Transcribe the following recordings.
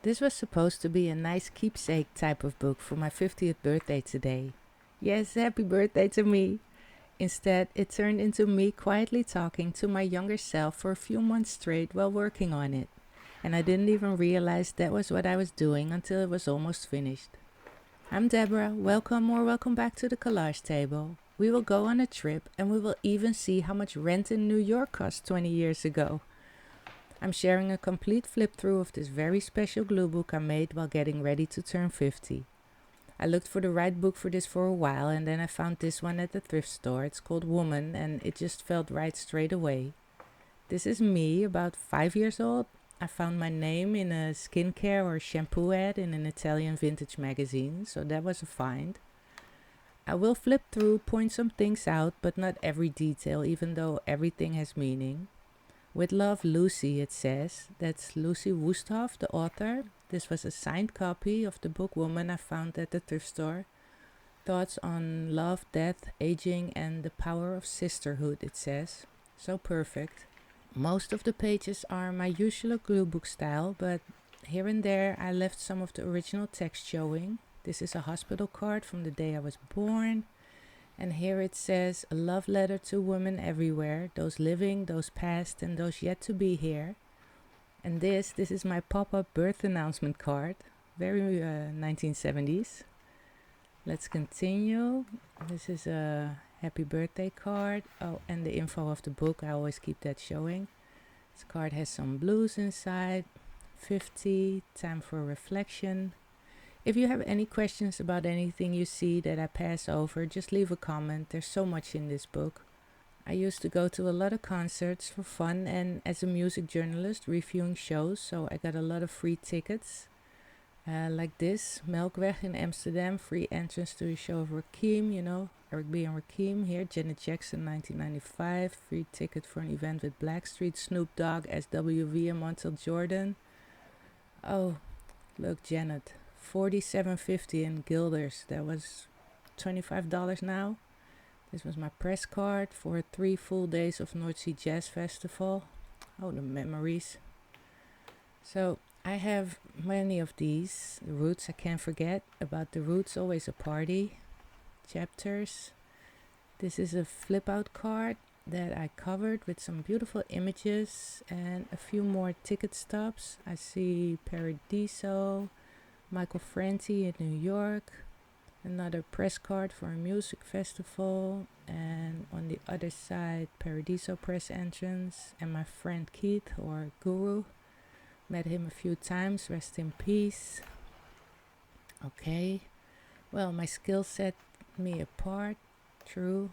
This was supposed to be a nice keepsake type of book for my 50th birthday today. Yes, happy birthday to me! Instead, it turned into me quietly talking to my younger self for a few months straight while working on it. And I didn't even realize that was what I was doing until it was almost finished. I'm Deborah. Welcome back to the Collage table. We will go on a trip and we will even see how much rent in New York cost 20 years ago. I'm sharing a complete flip through of this very special glue book I made while getting ready to turn 50. I looked for the right book for this for a while and then I found this one at the thrift store. It's called Woman and it just felt right straight away. This is me, about 5 years old. I found my name in a skincare or shampoo ad in an Italian vintage magazine, so that was a find. I will flip through, point some things out, but not every detail, even though everything has meaning. With love, Lucy, it says. That's Lucy Wusthoff, the author. This was a signed copy of the book Woman I found at the thrift store. Thoughts on love, death, aging, and the power of sisterhood, it says. So perfect. Most of the pages are my usual glue book style, but here and there I left some of the original text showing. This is a hospital card from the day I was born. And here it says, a love letter to women everywhere, those living, those past, and those yet to be here. And this is my pop-up birth announcement card, very 1970s. Let's continue. This is a happy birthday card. Oh, and the info of the book, I always keep that showing. This card has some blues inside. 50, time for reflection. If you have any questions about anything you see that I pass over, just leave a comment. There's so much in this book. I used to go to a lot of concerts for fun and as a music journalist reviewing shows, so I got a lot of free tickets. Like this, Melkweg in Amsterdam, free entrance to the show of Rakim, Eric B. and Rakim. Here, Janet Jackson, 1995, free ticket for an event with Blackstreet, Snoop Dogg, SWV, and Montel Jordan. Oh, look, Janet, $47.50 in guilders. That was $25 now. This was my press card for 3 full days of North Sea Jazz Festival. Oh, the memories. So I have many of these. The Roots I can't forget. About the Roots, always a party. Chapters. This is a flip out card that I covered with some beautiful images and a few more ticket stubs. I see Paradiso, Michael Franti in New York, another press card for a music festival, and on the other side Paradiso press entrance, and my friend Keith, or Guru. Met him a few times, rest in peace. Okay, well, my skill set me apart, true.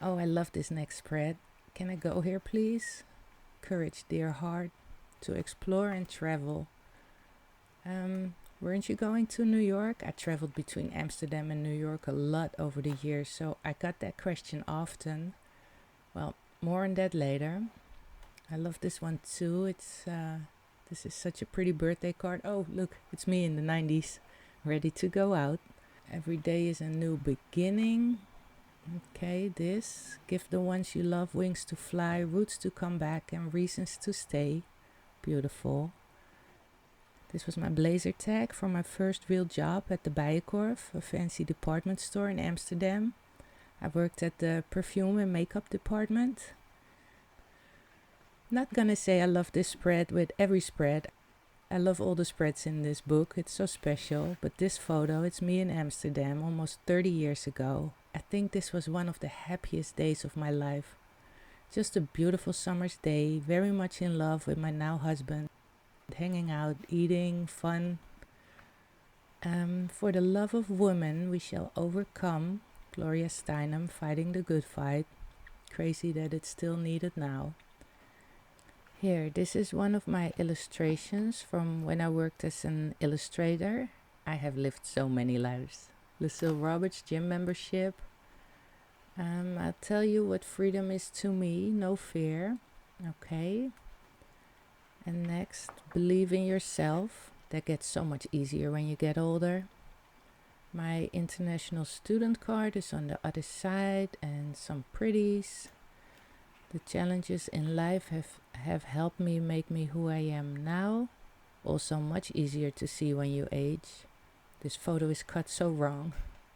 Oh, I love this next spread. Can I go here, please? Courage, dear heart, to explore and travel. Weren't you going to New York? I traveled between Amsterdam and New York a lot over the years, so I got that question often. Well, more on that later. I love this one too. This is such a pretty birthday card. Oh, look, it's me in the 90s, ready to go out. Every day is a new beginning. Okay, this. Give the ones you love wings to fly, roots to come back, and reasons to stay. Beautiful. This was my blazer tag for my first real job at the Bijenkorf, a fancy department store in Amsterdam. I worked at the perfume and makeup department. Not gonna say I love this spread with every spread. I love all the spreads in this book, it's so special, but this photo, it's me in Amsterdam almost 30 years ago. I think this was one of the happiest days of my life. Just a beautiful summer's day, very much in love with my now husband. Hanging out, eating, fun. For the love of women, we shall overcome. Gloria Steinem fighting the good fight. Crazy that it's still needed now. Here, this is one of my illustrations from when I worked as an illustrator. I have lived so many lives. Lucille Roberts gym membership. I'll tell you what freedom is to me, no fear. Okay. And next, believe in yourself. That gets so much easier when you get older. My international student card is on the other side, and some pretties. The challenges in life have helped me make me who I am now. Also much easier to see when you age. This photo is cut so wrong.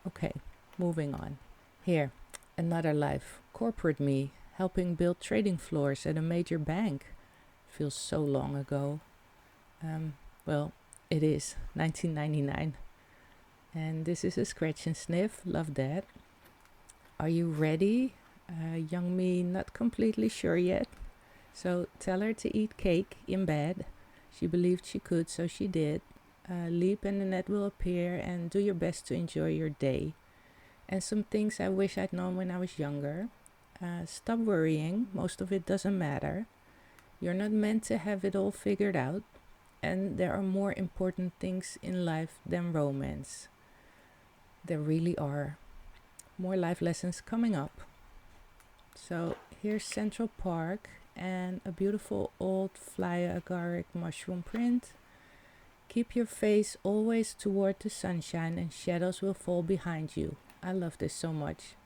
Okay, moving on. Here, another life. Corporate me, helping build trading floors at a major bank. Feels so long ago. Well, it is 1999. And this is a scratch and sniff. Love that. Are you ready? Young me, not completely sure yet. So tell her to eat cake in bed. She believed she could, so she did. Leap and the net will appear, and do your best to enjoy your day. And some things I wish I'd known when I was younger. Stop worrying, most of it doesn't matter. You're not meant to have it all figured out, and there are more important things in life than romance. There really are. More life lessons coming up. So here's Central Park and a beautiful old fly agaric mushroom print. Keep your face always toward the sunshine and shadows will fall behind you. I love this so much.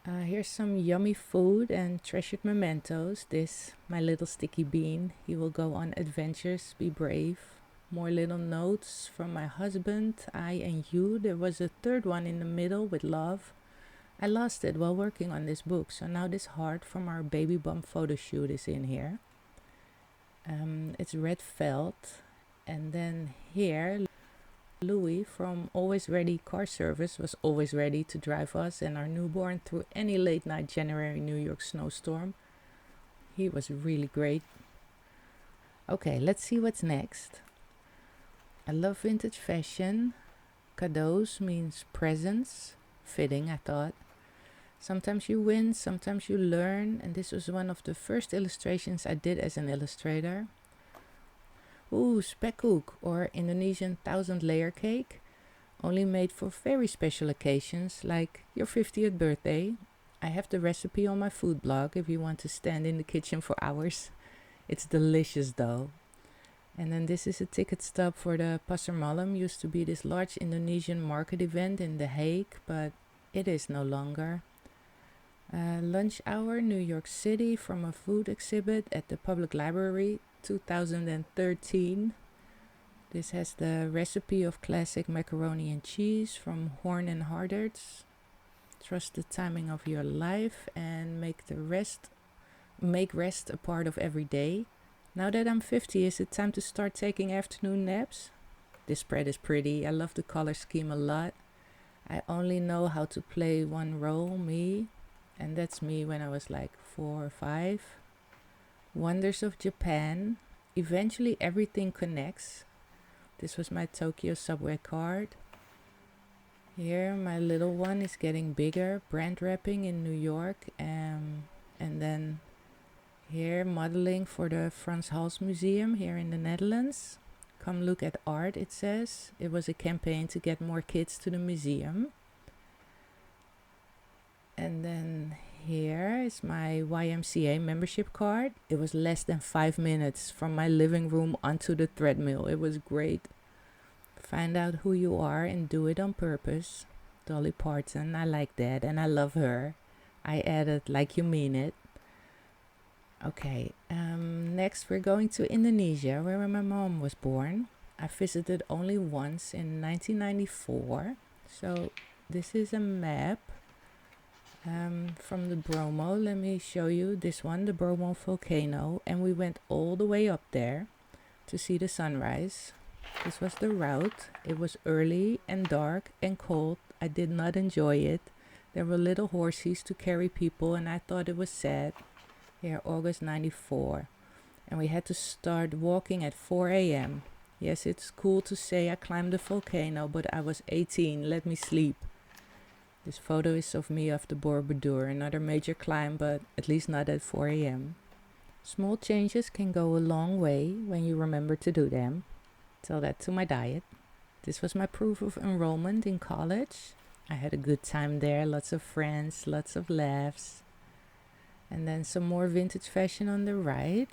Here's some yummy food and treasured mementos. This, my little sticky bean. He will go on adventures, be brave. More little notes from my husband, I and you. There was a third one in the middle with love. I lost it while working on this book, so now this heart from our baby bump photo shoot is in here. It's red felt. And then here, Louis from Always Ready Car Service was always ready to drive us and our newborn through any late night January New York snowstorm. He was really great. Okay, let's see what's next. I love vintage fashion. Cadeaux means presents. Fitting, I thought. Sometimes you win, sometimes you learn, and this was one of the first illustrations I did as an illustrator. Ooh, spekkoek, or Indonesian 1000-layer cake, only made for very special occasions like your 50th birthday. I have the recipe on my food blog if you want to stand in the kitchen for hours. It's delicious though. And then this is a ticket stub for the Pasar Malam. Used to be this large Indonesian market event in The Hague, but it is no longer. Lunch hour, New York City, from a food exhibit at the Public Library, 2013. This has the recipe of classic macaroni and cheese from Horn and Hardart. Trust the timing of your life and make rest a part of every day. Now that I'm 50, is it time to start taking afternoon naps? This spread is pretty. I love the color scheme a lot. I only know how to play one role, me, and that's me when I was like 4 or 5. Wonders of Japan. Eventually everything connects. This was my Tokyo subway card. Here my little one is getting bigger. Brand wrapping in New York. And then here modeling for the Frans Hals Museum here in the Netherlands. Come look at art, it says. It was a campaign to get more kids to the museum. And then here is my YMCA membership card. It was less than 5 minutes from my living room onto the treadmill. It was great. Find out who you are and do it on purpose. Dolly Parton, I like that and I love her. I added like you mean it. Okay, next we're going to Indonesia, where my mom was born. I visited only once in 1994. So this is a map from the Bromo. Let me show you this one, the Bromo volcano. And we went all the way up there to see the sunrise. This was the route. It was early and dark and cold. I did not enjoy it. There were little horses to carry people and I thought it was sad. Here, August 94. And we had to start walking at 4 a.m. Yes, it's cool to say I climbed the volcano, but I was 18. Let me sleep. This photo is of me off the Borobudur, another major climb, but at least not at 4 a.m. Small changes can go a long way when you remember to do them. Tell that to my diet. This was my proof of enrollment in college. I had a good time there, lots of friends, lots of laughs. And then some more vintage fashion on the right.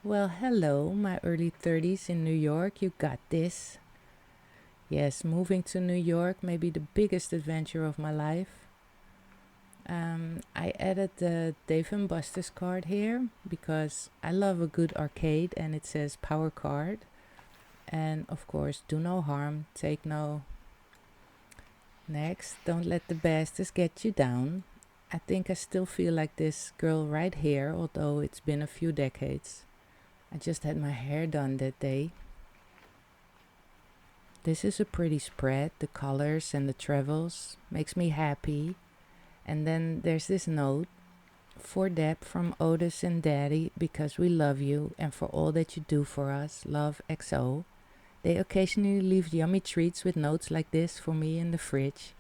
Well, hello, my early 30s in New York, you got this. Yes, moving to New York may be the biggest adventure of my life. I added the Dave and Buster's card here because I love a good arcade, and it says power card. And of course, do no harm, take no. Next, don't let the bastards get you down. I think I still feel like this girl right here, although it's been a few decades. I just had my hair done that day. This is a pretty spread, the colors and the travels, makes me happy. And then there's this note, for Deb from Otis and Daddy, because we love you and for all that you do for us, love XO. They occasionally leave yummy treats with notes like this for me in the fridge.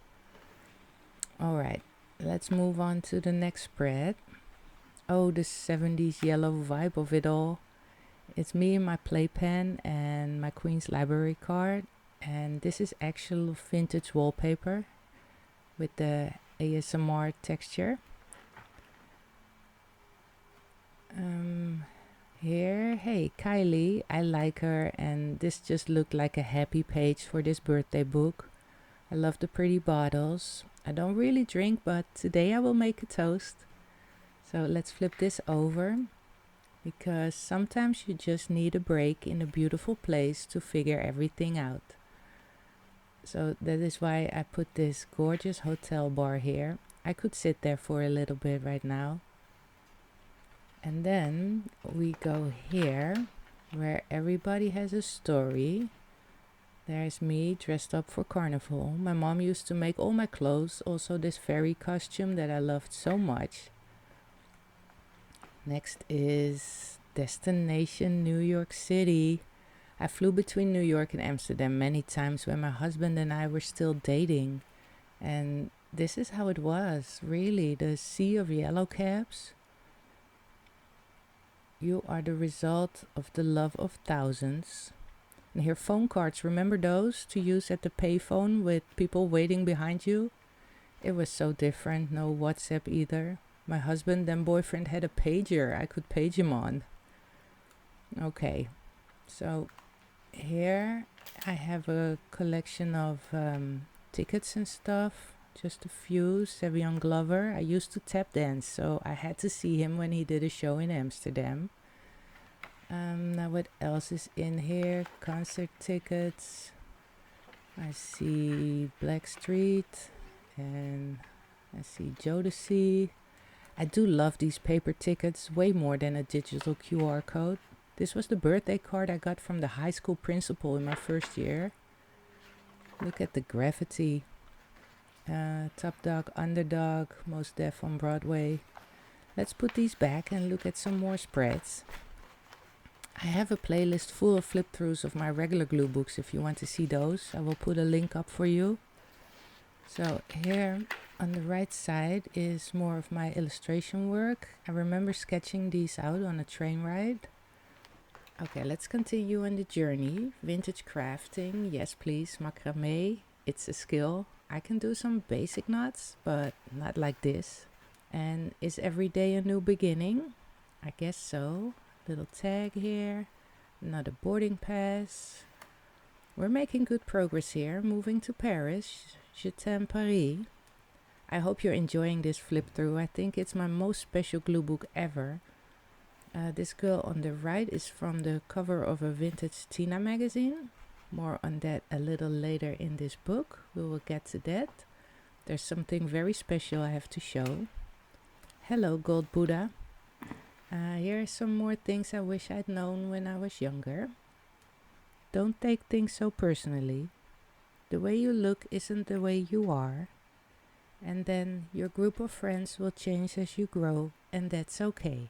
Alright, let's move on to the next spread. Oh, the 70s yellow vibe of it all. It's me and my playpen and my Queen's Library card. And this is actual vintage wallpaper with the ASMR texture. Here, hey Kylie, I like her, and this just looked like a happy page for this birthday book. I love the pretty bottles. I don't really drink, but today I will make a toast. So let's flip this over, because sometimes you just need a break in a beautiful place to figure everything out. So that is why I put this gorgeous hotel bar here. I could sit there for a little bit right now. And then we go here, where everybody has a story. There's me dressed up for carnival. My mom used to make all my clothes, also this fairy costume that I loved so much. Next is Destination New York City. I flew between New York and Amsterdam many times when my husband and I were still dating. And this is how it was, really, the sea of yellow cabs. You are the result of the love of thousands. And here, phone cards, remember those to use at the payphone with people waiting behind you? It was so different, no WhatsApp either. My husband and boyfriend had a pager I could page him on. Okay, so here I have a collection of tickets and stuff. Just a few. Savion Glover. I used to tap dance, so I had to see him when he did a show in Amsterdam. Now what else is in here? Concert tickets. I see Blackstreet, and I see Jodeci. I do love these paper tickets way more than a digital QR code. This was the birthday card I got from the high school principal in my first year. Look at the graffiti. Top Dog, Underdog, Most Def on Broadway. Let's put these back and look at some more spreads. I have a playlist full of flip-throughs of my regular glue books. If you want to see those, I will put a link up for you. So here on the right side is more of my illustration work. I remember sketching these out on a train ride. Okay, let's continue on the journey. Vintage crafting, yes please, macrame. It's a skill. I can do some basic knots, but not like this. And is every day a new beginning? I guess so. Little tag here, another boarding pass. We're making good progress here, moving to Paris. Je t'aime Paris. I hope you're enjoying this flip through. I think it's my most special glue book ever. This girl on the right is from the cover of a vintage Tina magazine. More on that a little later in this book. We will get to that. There's something very special I have to show. Hello, Gold Buddha. Here are some more things I wish I'd known when I was younger. Don't take things so personally. The way you look isn't the way you are. And then your group of friends will change as you grow, and that's okay.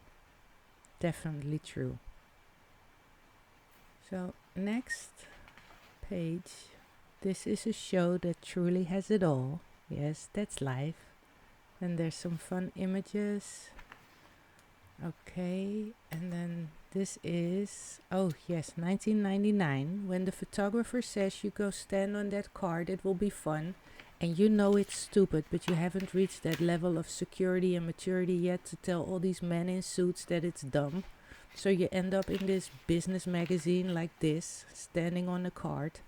Definitely true. So, next page. This is a show that truly has it all. Yes, that's life. And there's some fun images. Okay, and then this is, oh yes, 1999. When the photographer says you go stand on that card, it will be fun. And you know it's stupid, but you haven't reached that level of security and maturity yet to tell all these men in suits that it's dumb. So you end up in this business magazine like this, standing on a card,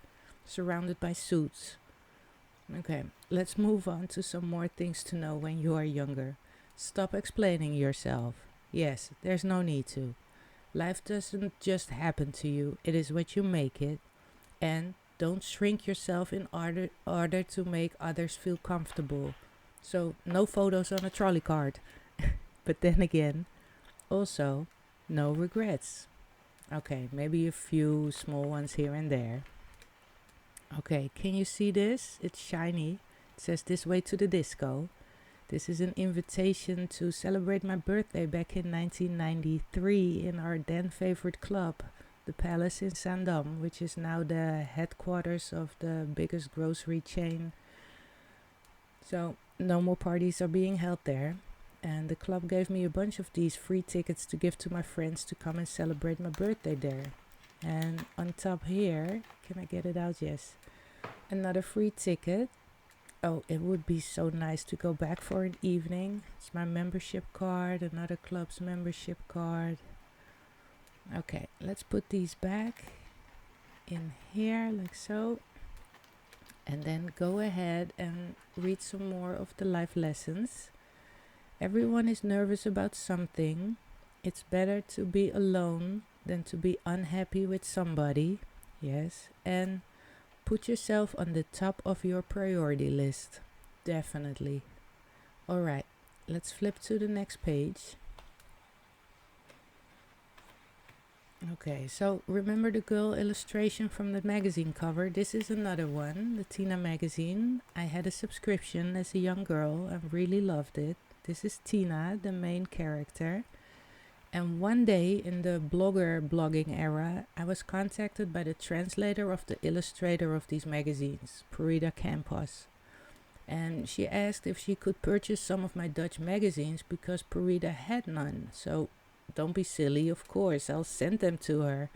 surrounded by suits. Okay, let's move on to some more things to know when you are younger. Stop explaining yourself. Yes, there's no need to. Life doesn't just happen to you, it is what you make it. And don't shrink yourself in order to make others feel comfortable. So, no photos on a trolley cart. But then again, also, no regrets. Okay, maybe a few small ones here and there. Okay, can you see this? It's shiny. It says this way to the disco. This is an invitation to celebrate my birthday back in 1993 in our then favorite club, the Palace in Zaandam, which is now the headquarters of the biggest grocery chain. So no more parties are being held there. And the club gave me a bunch of these free tickets to give to my friends to come and celebrate my birthday there. And on top here, can I get it out? Yes. Another free ticket. Oh, it would be so nice to go back for an evening. It's my membership card, another club's membership card. Okay, let's put these back in here like so. And then go ahead and read some more of the life lessons. Everyone is nervous about something. It's better to be alone than to be unhappy with somebody. Yes, and put yourself on the top of your priority list. Definitely. Alright, let's flip to the next page. Okay, so remember the girl illustration from the magazine cover? This is another one, the Tina magazine. I had a subscription as a young girl and really loved it. This is Tina, the main character. And one day in the blogging era, I was contacted by the translator of the illustrator of these magazines, Purida Campos. And she asked if she could purchase some of my Dutch magazines because Purida had none. So don't be silly, of course, I'll send them to her.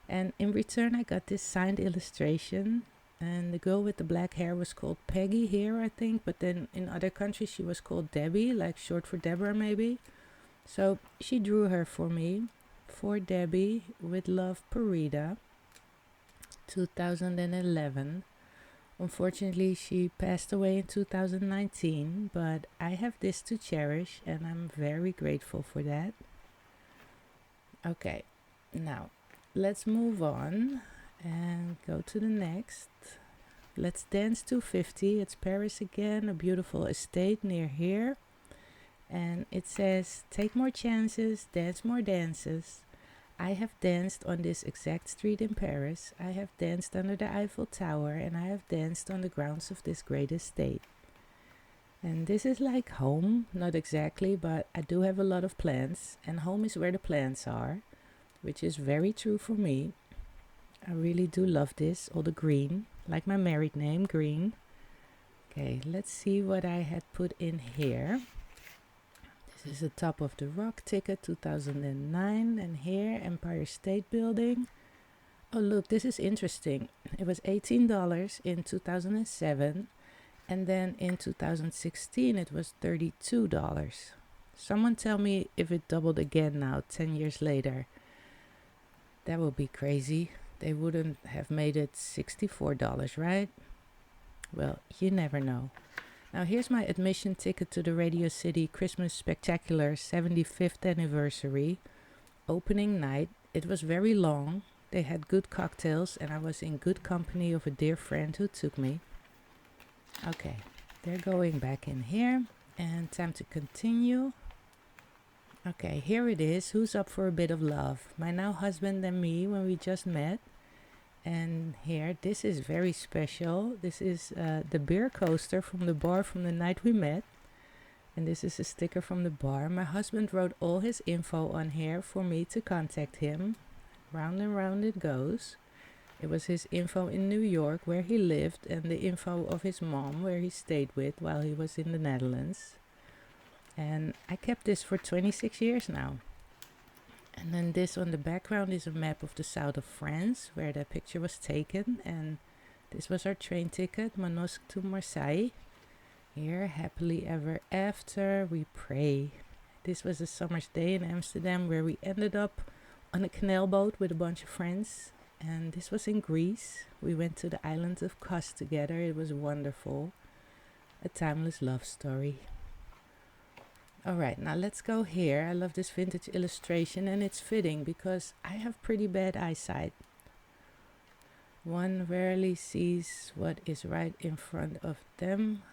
And in return, I got this signed illustration. And the girl with the black hair was called Peggy here, I think. But then in other countries, she was called Debbie, like short for Deborah, maybe. So she drew her for me. For Debbie, with love, Purida, 2011. Unfortunately, she passed away in 2019, but I have this to cherish and I'm very grateful for that. Okay, now let's move on and go to the next. Let's Dance 250. It's Paris again, a beautiful estate near here. And it says, take more chances, dance more dances. I have danced on this exact street in Paris. I have danced under the Eiffel Tower and I have danced on the grounds of this great estate. And this is like home, not exactly, but I do have a lot of plants and home is where the plants are, which is very true for me. I really do love this, all the green, like my married name, Green. Okay, let's see what I had put in here. This is the Top of the Rock ticket, 2009, and here, Empire State Building. Oh look, this is interesting. It was $18 in 2007, and then in 2016 it was $32. Someone tell me if it doubled again now, 10 years later. That would be crazy. They wouldn't have made it $64, right? Well, you never know. Now here's my admission ticket to the Radio City Christmas Spectacular 75th anniversary opening night. It was very long. They had good cocktails and I was in good company of a dear friend who took me. Okay, they're going back in here and time to continue. Okay, here it is. Who's up for a bit of love? My now husband and me when we just met. And here, this is very special. This is the beer coaster from the bar from the night we met. And this is a sticker from the bar. My husband wrote all his info on here for me to contact him. Round and round it goes. It was his info in New York where he lived and the info of his mom where he stayed with while he was in the Netherlands. And I kept this for 26 years now. And then this on the background is a map of the south of France where the picture was taken. And this was our train ticket, Manosque to Marseille. Here, happily ever after, we pray. This was a summer's day in Amsterdam where we ended up on a canal boat with a bunch of friends. and this was in Greece. We went to the island of Kos together. It was wonderful. A timeless love story. Alright, now let's go here. I love this vintage illustration, and it's fitting because I have pretty bad eyesight. One rarely sees what is right in front of them.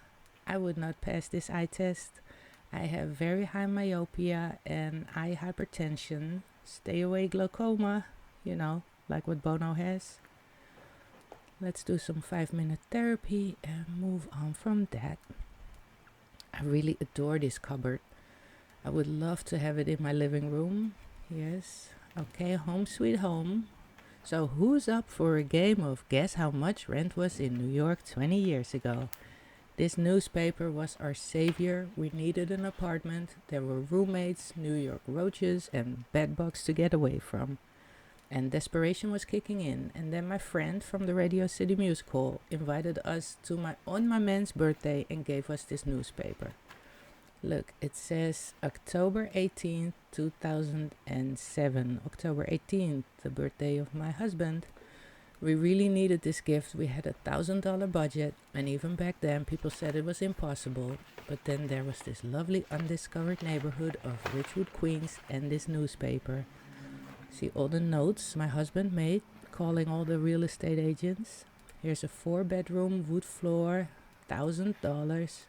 I would not pass this eye test. I have very high myopia and eye hypertension. Stay away glaucoma, like what Bono has. Let's do some 5-minute therapy and move on from that. I really adore this cupboard. I would love to have it in my living room. Yes. Okay, home sweet home. So who's up for a game of guess how much rent was in New York 20 years ago? This newspaper was our savior. We needed an apartment. There were roommates, New York roaches, and bedbugs to get away from. And desperation was kicking in. And then my friend from the Radio City Music Hall invited us to on my man's birthday and gave us this newspaper. Look, it says October 18th, 2007. October 18th, the birthday of my husband. We really needed this gift. We had $1,000 budget, and even back then people said it was impossible. But then there was this lovely undiscovered neighborhood of Ridgewood, Queens, and this newspaper. See all the notes my husband made, calling all the real estate agents. Here's a 4-bedroom wood floor, $1,000.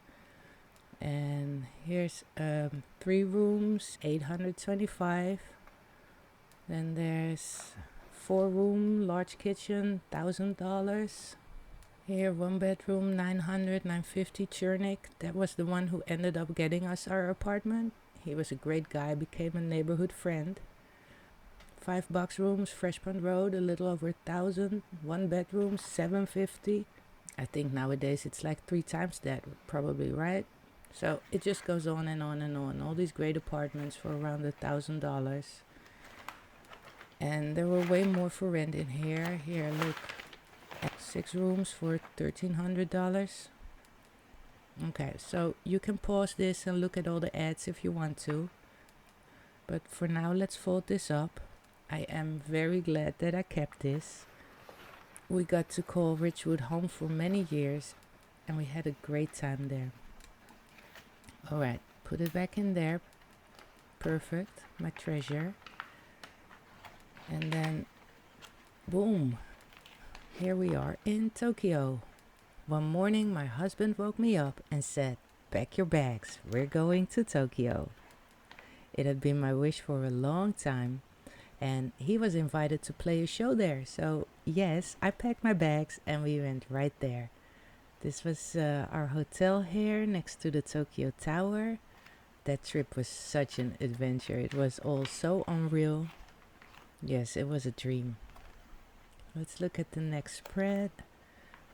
And here's 3 rooms, $825. Then there's 4-room large kitchen, $1,000. Here 1 bedroom, $950. Chernik. That was the one who ended up getting us our apartment. He was a great guy, became a neighborhood friend. 5 box rooms, Fresh Pond Road, a little over 1,000. 1 bedroom, $750. I think nowadays it's like 3 times that, probably, right? So it just goes on and on and on. All these great apartments for around $1,000. And there were way more for rent in here. Here, look. 6 rooms for $1,300. Okay, so you can pause this and look at all the ads if you want to. But for now, let's fold this up. I am very glad that I kept this. We got to call Ridgewood home for many years, and we had a great time there. Alright, put it back in there. Perfect, my treasure. And then, boom, here we are in Tokyo. One morning my husband woke me up and said, "Pack your bags, we're going to Tokyo." It had been my wish for a long time, and he was invited to play a show there. So yes, I packed my bags and we went right there. This was our hotel here next to the Tokyo Tower. That trip was such an adventure. It was all so unreal. Yes, it was a dream. Let's look at the next spread.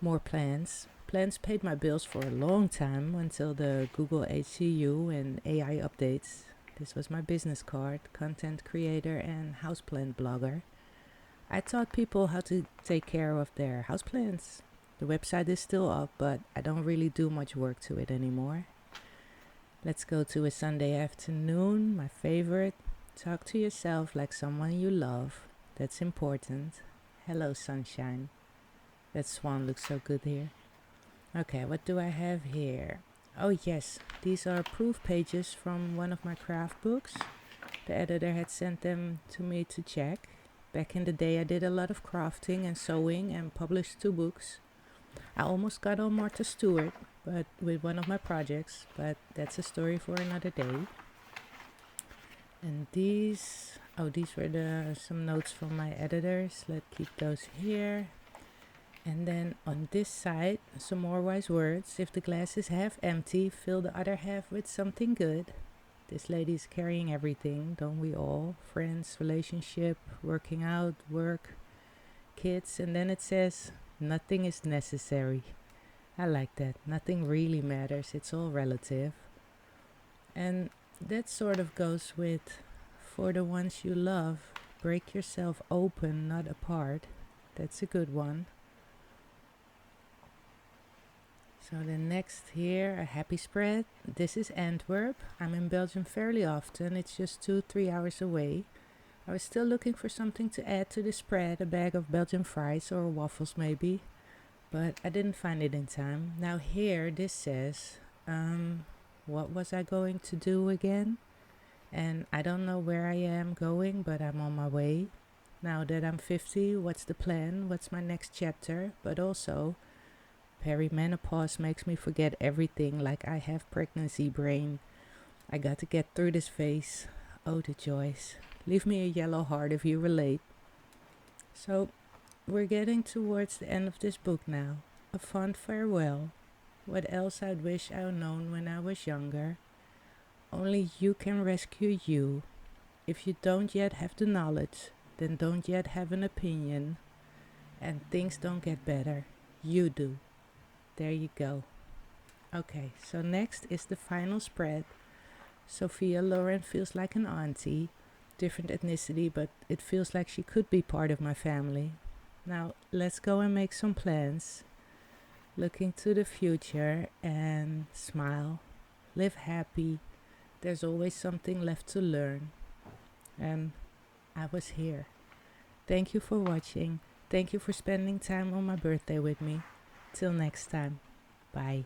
More plans. Plans paid my bills for a long time until the Google HCU and AI updates. This was my business card, content creator and houseplant blogger. I taught people how to take care of their houseplants. The website is still up, but I don't really do much work to it anymore. Let's go to a Sunday afternoon, my favorite. Talk to yourself like someone you love. That's important. Hello, sunshine. That swan looks so good here. Okay, what do I have here? Oh yes, these are proof pages from one of my craft books. The editor had sent them to me to check. Back in the day I did a lot of crafting and sewing and published 2 books. I almost got on Martha Stewart with one of my projects, but that's a story for another day. And these were some notes from my editors. Let's keep those here. And then on this side, some more wise words. If the glass is half empty, fill the other half with something good. This lady's carrying everything, don't we all? Friends, relationship, working out, work, kids. And then it says, nothing is necessary. I like that. Nothing really matters. It's all relative. And that sort of goes with, for the ones you love, break yourself open, not apart. That's a good one. So the next here, a happy spread. This is Antwerp. I'm in Belgium fairly often. It's just 2-3 hours away. I was still looking for something to add to the spread, a bag of Belgian fries or waffles maybe, but I didn't find it in time. Now here this says, what was I going to do again? And I don't know where I am going, but I'm on my way. Now that I'm 50, what's the plan? What's my next chapter? But also, perimenopause makes me forget everything, like I have pregnancy brain. I got to get through this phase. Oh, the joys. Leave me a yellow heart if you relate. So, we're getting towards the end of this book now. A fond farewell. What else I'd wish I'd known when I was younger. Only you can rescue you. If you don't yet have the knowledge, then don't yet have an opinion. And things don't get better. You do. There you go. Okay, so next is the final spread. Sophia Loren feels like an auntie. Different ethnicity, but it feels like she could be part of my family. Now, let's go and make some plans. Looking to the future and smile. Live happy. There's always something left to learn. And I was here. Thank you for watching. Thank you for spending time on my birthday with me. Till next time. Bye.